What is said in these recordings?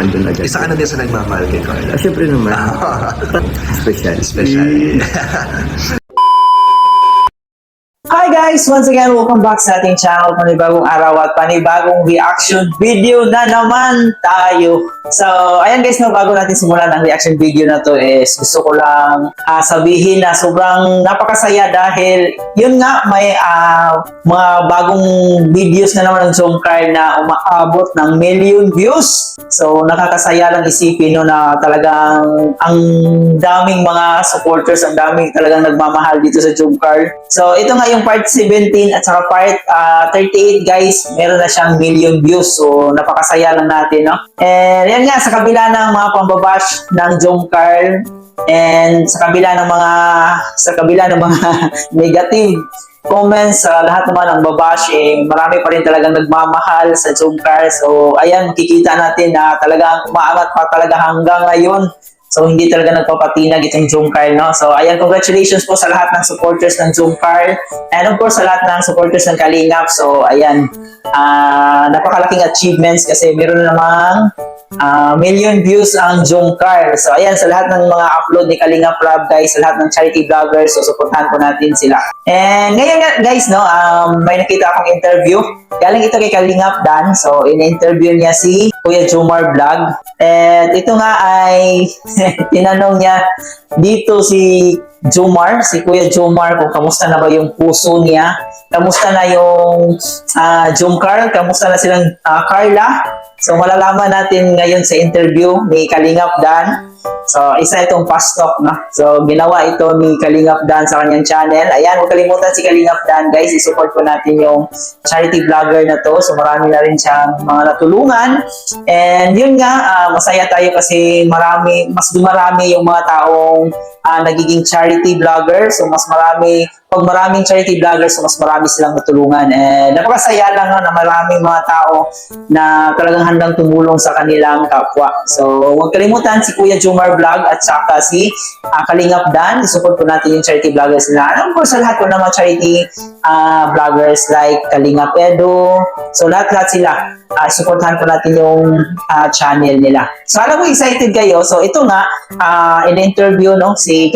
nandun agad. Isa ka na din sa nagmamahal kay Carla. Siyempre naman. Special. Special. Hi guys! Once again, welcome back sa ating channel. Panibagong araw at panibagong reaction video na naman tayo. So, ayan guys, no, bago natin simulan ang reaction video na to is gusto ko lang sabihin na sobrang napakasaya dahil yun nga, may mga bagong videos na naman ng Jomcar na umaabot ng million views. So, nakakasaya lang isipin no, na talagang ang daming mga supporters, ang daming talagang nagmamahal dito sa Jomcar. So, ito nga yung part 17 at saka part 38 guys, meron na siyang million views. So, napakasaya lang natin, no? And yan nga, sa kabila ng mga pambabash ng Jomcar and sa kabila ng mga negative comments, lahat naman ng babash, marami pa rin talagang nagmamahal sa Jomcar. So, ayan, kikita natin na talagang umaangat pa talaga hanggang ngayon. So, hindi talaga nagpapatinag itong Jomcar, no? So, ayan, congratulations po sa lahat ng supporters ng Jomcar. And of course, sa lahat ng supporters ng Kalingap. So, ayan, napakalaking achievements kasi meron namang million views ang Jomcar. So, ayan, sa lahat ng mga upload ni Kalingap Rob, guys, sa lahat ng charity vloggers, so, supportahan po natin sila. And ngayon, guys, no, may nakita akong interview. Galing ito kay Kalingap Dan. So, in-interview niya si Kuya Jomar Vlog. And ito nga ay tinanong niya dito si Jomar, si Kuya Jomar, kung kamusta na ba yung puso niya, kamusta na yung Jomcar, kamusta na silang Carla. So, malalaman natin ngayon sa interview ni Kalingap Dan. So, isa itong fast talk, no? So, ginawa ito ni Kalingap Dan sa kanyang channel. Ayan, huwag kalimutan si Kalingap Dan, guys. I-support po natin yung charity vlogger na to. So, marami na rin siyang mga natulungan. And yun nga, masaya tayo kasi mas dumarami yung mga taong nagiging charity vlogger. So, mas marami, pag maraming charity vloggers, so mas marami silang matulungan. And napakasaya lang na maraming mga tao na talagang handang tumulong sa kanilang kapwa. So, huwag kalimutan si Kuya Jomar Vlog at saka si Kalingap Dan. I-support po natin yung charity vloggers nila. And of course, sa lahat po ng mga charity vloggers like Kalingap Edo. So, lahat-lahat sila. Supportahan po natin yung channel nila. So, alam mo, excited kayo. So, ito nga, in-interview no, si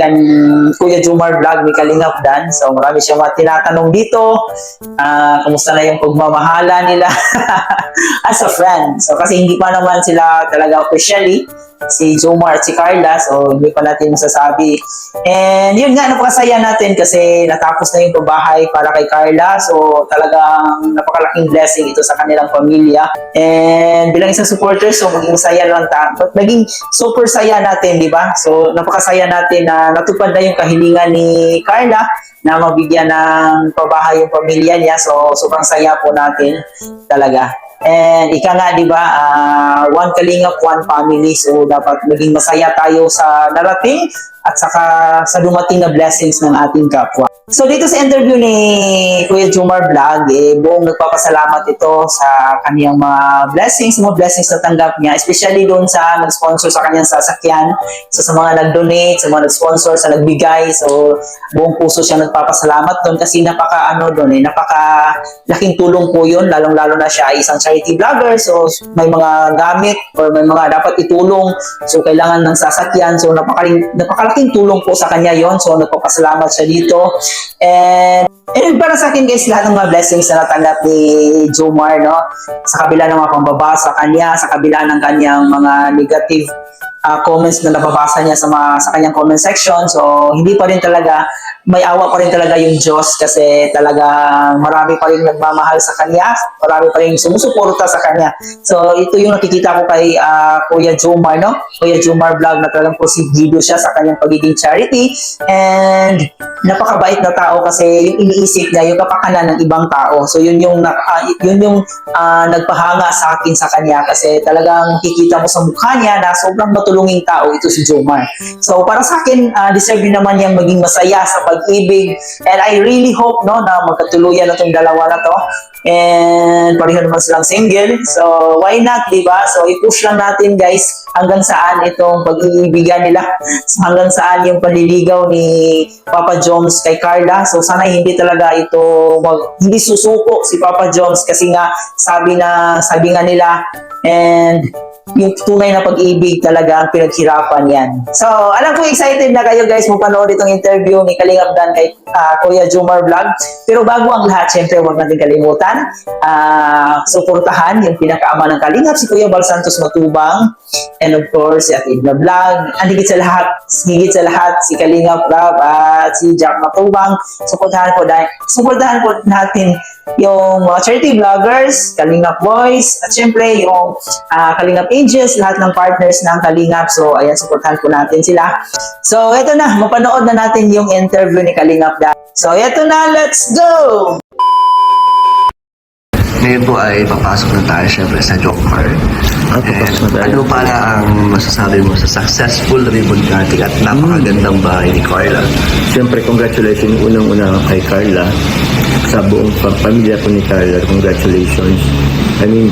Kuya Jomar Vlog ni Kalingap Dan. So, marami siyang mga tinatanong dito. Kamusta na yung pagmamahala nila as a friend. So, kasi hindi pa naman sila talaga officially si Jomar at si Carla, so hindi pa natin masasabi. And yun nga, napakasaya natin kasi natapos na yung pabahay para kay Carla, so talagang napakalaking blessing ito sa kanilang pamilya. And bilang isang supporter, so maging saya lang maging super saya natin, di ba? So napakasaya natin na natupad na yung kahilingan ni Carla na mabigyan ng pabahay yung pamilya niya, so sobrang saya po natin talaga. And ika nga, di ba, one Kalingap, one family. So, dapat maging masaya tayo sa narating at saka sa dumating na blessings ng ating kapwa. So, dito sa interview ni Kuya Jomar Vlog, buong nagpapasalamat ito sa kaniyang mga blessings na tanggap niya, especially doon sa nag-sponsor sa kanyang sasakyan, sa mga nag-donate, sa mga nag-sponsor, sa nagbigay. So, buong puso siya nagpapasalamat doon kasi napaka-laking tulong po yun, lalong-lalo na siya ay isang charity vlogger. So, may mga gamit or may mga dapat itulong. So, kailangan ng sasakyan. So, napakalaking tulong po sa kanya yon. So, nagpapasalamat siya dito. And para sa akin guys, lahat ng mga blessings na natanggap ni Jomar, no? Sa kabila ng mga pambaba sa kanya, sa kabila ng kanyang mga negative comments na nababasa niya sa kanyang comment section. So, hindi pa rin talaga, may awa pa rin talaga yung Diyos kasi talaga marami pa rin nagmamahal sa kanya, marami pa rin sumusuporta sa kanya. So, ito yung nakikita ko kay Kuya Jomar, no? Kuya Jomar Vlog na talagang posibido siya sa kanyang pagiging charity. And napakabait na tao kasi yung iniisip niya, yung kapakanan ng ibang tao. So, yun yung nagpahanga sa akin sa kanya kasi talagang kikita mo sa mukha niya na sobrang matulunging tao ito si Jomar. So, para sa akin, deserve naman niyang maging masaya sa pag-ibig. And I really hope no, na magkatuluyan na itong dalawa na to. And pareho naman silang single. So, why not, diba? So, i-push lang natin guys hanggang saan itong pag-iibigan nila. So, hanggang saan yung panliligaw ni Papa Joms kay Carla. So, sana hindi talaga ito hindi susuko si Papa Joms kasi nga sabi nga nila and yung tunay na pag-ibig talaga ang pinaghirapan yan. So, alam ko excited na kayo guys mapanood itong interview ni Kalingap Dan kay Kuya Jomar Vlog. Pero bago ang lahat, syempre huwag natin kalimutan, suportahan yung pinakaama ng Kalingap, si Kuya Bal Santos Matubang, and of course, si Ate Edna Vlog, and higit sa lahat, si Kalingap Rob at si Jack Matubang. Suportahan po natin yung mga charity vloggers, Kalingap Boys, at syempre yung Kalingap Angels, lahat ng partners ng Kalingap. So, ayan, supportahan po natin sila. So, eto na, mapanood na natin yung interview ni Kalingap Dan. So, eto na, let's go! Ngayon po ay papasok na tayo syempre sa joke part. Papasok na tayo. Ano pala ang masasabi mo sa successful ribbon cutting at napakagandang bahay ni Carla? Siyempre, congratulations unang-una kay Carla. Sa buong pamilya po ni Carla, congratulations. I mean,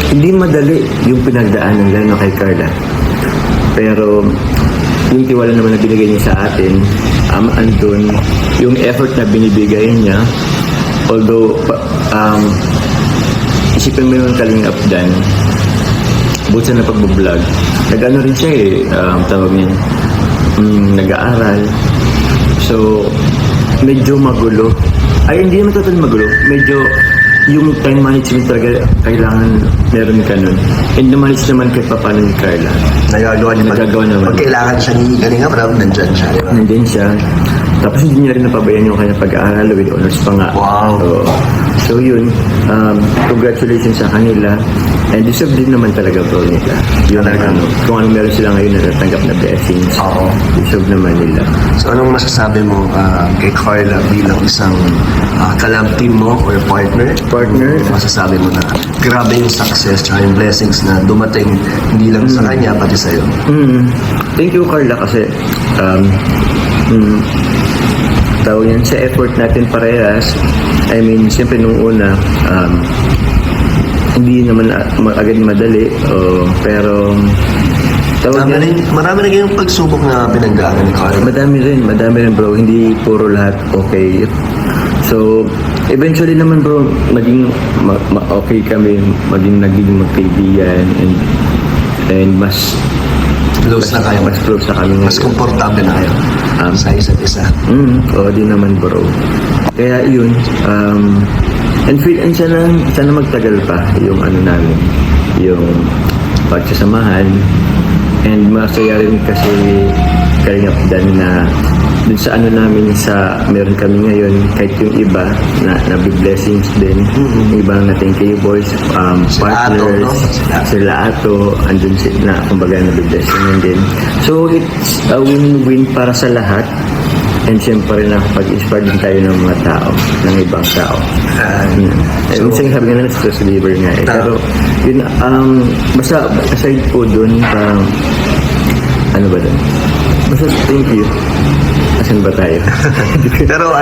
hindi madali yung pinagdaanan lalo kay Carla. Pero, yung tiwala naman na binigay niya sa atin, andun, yung effort na binibigay niya, although, isipin mo yung Kalingap Dan, buta na pagbablog, nag-ano rin siya tawag niya, nag-aaral. So, medyo magulo. Ay, hindi naman total magulo. Medyo, yung time management talaga kailangan meron ka nun. And na-manage naman kahit paano ni Carla. Nagagawa naman. Pag kailangan siya ni Kalingap Rob, nandyan siya. Diba? Nandyan siya. Tapos hindi niya rin napabayaan yung kanyang pag-aaral with honors pa nga. Wow. So yun, congratulations sa kanila. And deserve din naman talaga bro nila. Yun, kung anong meron sila ngayon na natanggap na blessings. Oo. Deserve naman nila. So anong masasabi mo kay Carla bilang isang kalab team mo or partner? Masasabi mo na grabe yung success at yung blessings na dumating hindi lang sa kanya pati sa'yo. Thank you Carla kasi tawag yan sa effort natin parehas. I mean, siyempre nung una hindi naman agad madali pero marami na yung pagsubok na pinagdaanan ni Carla. Madami rin bro, hindi puro lahat okay. So eventually naman bro, naging okay kami, naging magkaibigan and mas close na kayo. Mas close na kami. Mas komportable na kayo sa isa't isa. Oo, di naman bro. Kaya yun, and sana magtagal pa yung ano namin, yung pagsasamahan. And masaya rin kasi Kalingap Dan na dun sa ano namin meron kami ngayon, kahit yung iba na blessings din. Yung ibang natin kayo boys, partners, sila Ato, andun na kumbaga na blessing din. So it's a win-win para sa lahat. And siyempre nakapag-inspire din tayo ng mga tao, ng ibang tao. Minsan sabi nga na stress reliever nga pero yun, basta aside po dun, ano ba dun? Basta thank you. Asan ba tayo? Pero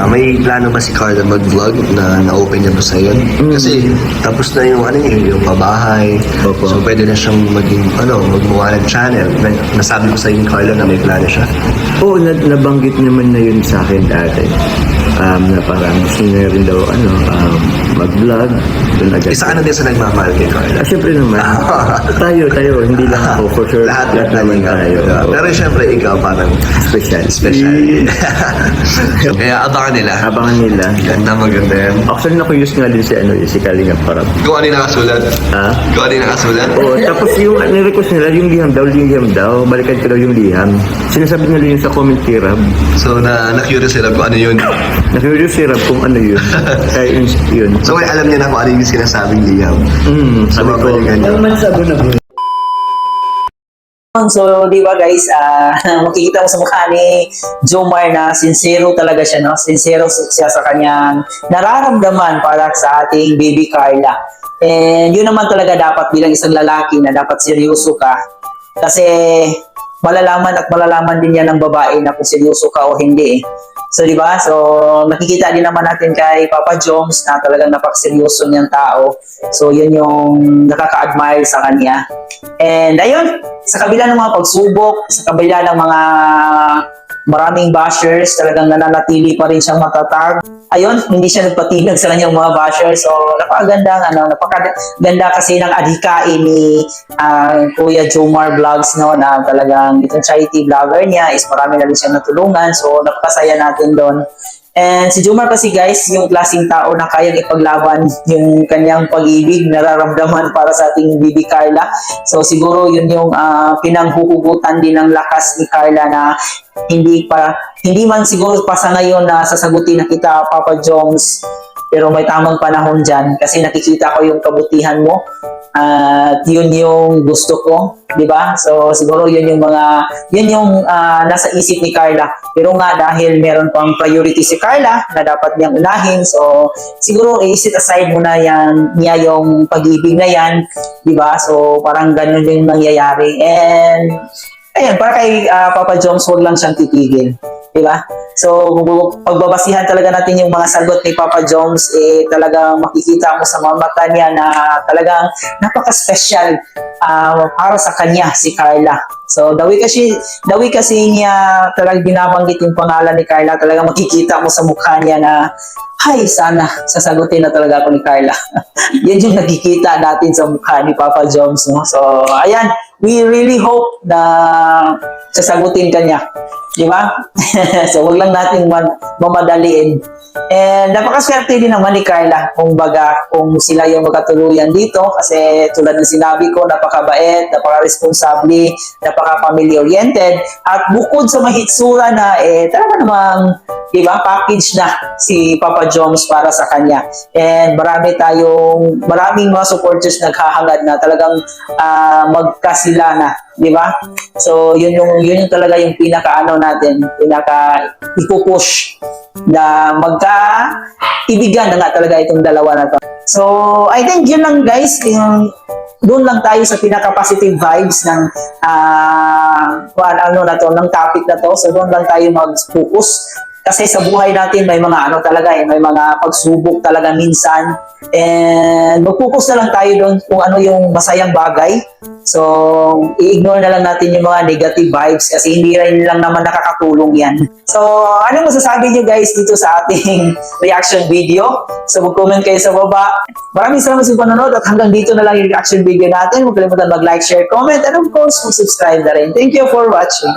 may plano ba si Carla mag-vlog na na-open niya ba sa'yo? Kasi tapos na yung yung pabahay. Opo. So pwede na siyang magmukha ng channel. Nasabi ko sa iyo Carla na may plano siya. Oo, nabanggit naman na yun sa akin dati. Na parang gusto niya rin daw mag-vlog. Isa ka na din sa nagmamahal kay Carla. Siyempre naman. tayo, hindi lang ako. For sure, lahat naman tayo. Pero siyempre ikaw parang Special. Kaya abangan nila. Maganda yan. Actually, na-curious nga din si Kalingap Parab. Kung ano yung nakasulat? Kung ano yung nakasulat? Oo, tapos yung request nila, yung liham daw. Balikan ko daw yung liham. Sinasabi nila yun sa comment kay Rab. So, na-curious sila kung ano yun. Na-curious si Rab kung ano yun. Kaya yun. So, alam niya na kung ano yung sinasabing liham. Sabi ko, So, di ba guys, makikita mo sa mukha ni Jomar na sincero talaga siya, no? Sincero siya sa kanyang nararamdaman para sa ating baby Carla. And yun naman talaga dapat bilang isang lalaki na dapat seryoso ka. Kasi malalaman din yan ng babae na kung seryoso ka o hindi. So, di ba? So, nakikita din naman natin kay Papa Joms na talagang napakaseryoso niyang tao. So, yun yung nakaka-admire sa kanya. And ayun, sa kabila ng mga pagsubok, sa kabila ng mga maraming bashers, talagang nananatili pa rin siyang matatag. Ayun, hindi siya nagpatinag sa kanyang mga bashers. So, napakaganda kasi ng adhikain ni Kuya Jomar Vlogs, no, na talagang itong charity vlogger niya is marami na rin siyang natulungan. So, napakasaya natin doon. And si Jomar kasi guys, yung klaseng tao na kayang ipaglaban yung kanyang pag-ibig, nararamdaman para sa ating Bibi Carla. So siguro yun yung pinanghuhugutan din ng lakas ni Carla na hindi man siguro pa sa ngayon na sasagutin na kita, Papa Joms, pero may tamang panahon dyan kasi nakikita ko yung kabutihan mo at yun yung gusto ko, di ba? So siguro yun yung nasa isip ni Carla. Pero nga dahil meron pang priority si Carla na dapat niyang unahin, so siguro i-set aside muna niya yung pag-ibig na yan, di ba? So parang ganun yung nangyayari. And ayun, para kay Papa Joms, huwag lang siyang titigil. Diba? So, pagbabasihan talaga natin yung mga sagot ni Papa Joms, talagang makikita mo sa mga mata niya na talagang napaka-special para sa kanya si Carla. So, dawi kasi niya talagang binabanggit yung pangalan ni Carla, talagang makikita mo sa mukha niya na, ay, sana sasagutin na talaga ako ni Carla. Yan yung nakikita natin sa mukha ni Papa Joms. No? So, ayan, we really hope na sasagutin ka niya. Di ba? So, wag lang natin mamadaliin. And napakaswerte din naman ni Carla kung sila yung magkatuluyan dito kasi tulad ng sinabi ko, napakabait, napaka-responsable, napaka-family-oriented at bukod sa mahitsura na talaga namang diba, package na si Papa Joms para sa kanya. And maraming mga supporters naghahangad na talagang magkasila na, di ba? So, yun yung talaga yung pinaka-ano natin, ipupush na magka-ibigan na nga talaga itong dalawa na to. So, I think yun lang guys, doon lang tayo sa pinaka-positive vibes ng ng topic na to. So, doon lang tayo mag-focus. Kasi sa buhay natin may mga may mga pagsubok talaga minsan. And mag-focus na lang tayo doon kung ano yung masayang bagay. So, i-ignore na lang natin yung mga negative vibes kasi hindi rin lang naman nakakatulong yan. So, anong masasabi niyo guys dito sa ating reaction video? So, mag-comment kayo sa baba. Maraming salamat sa panonood at hanggang dito na lang yung reaction video natin. Huwag kalimutan mag-like, share, comment, and of course, mag-subscribe na rin. Thank you for watching.